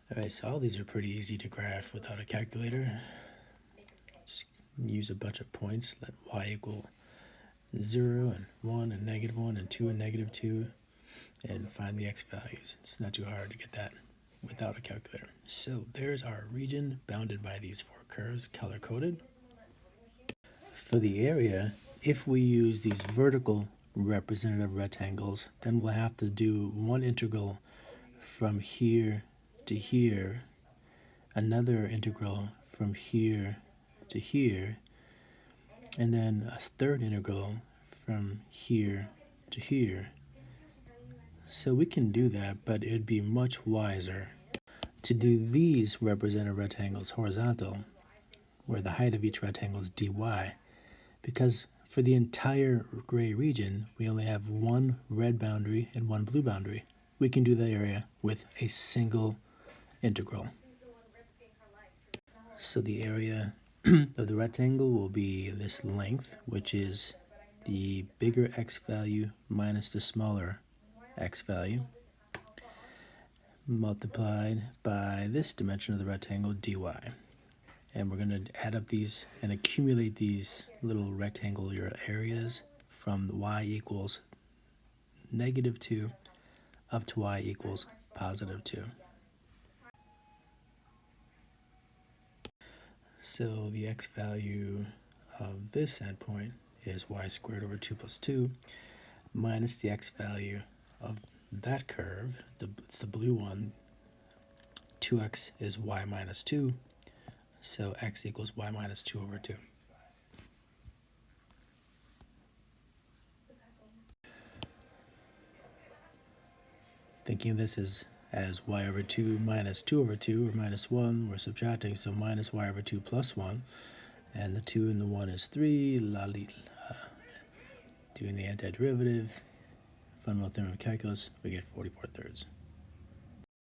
Alright, so all these are pretty easy to graph without a calculator. Just use a bunch of points, let y equal 0 and 1 and -1 and 2 and -2, and find the x values. It's not too hard to get that without a calculator. So there's our region bounded by these four curves, color-coded. For the area, if we use these vertical representative rectangles, then we'll have to do one integral from here to here, another integral from here to here, and then a third integral from here to here. So we can do that, but it'd be much wiser to do these representative rectangles horizontal, where the height of each rectangle is dy, because for the entire gray region, we only have one red boundary and one blue boundary. We can do the area with a single integral. So the area of the rectangle will be this length, which is the bigger x value minus the smaller x value, multiplied by this dimension of the rectangle, dy. And we're going to add up these and accumulate these little rectangular areas from the y equals -2 up to y equals +2. So the x value of this endpoint is y squared over 2 plus 2 minus the x value of that curve, it's the blue one. 2x is y minus 2, so x equals y minus 2 over 2. Thinking of this as y over 2 minus 2 over 2, or minus 1, we're subtracting, so minus y over 2 plus 1, and the 2 and the 1 is 3, doing the antiderivative, fundamental theorem of calculus, we get 44 thirds.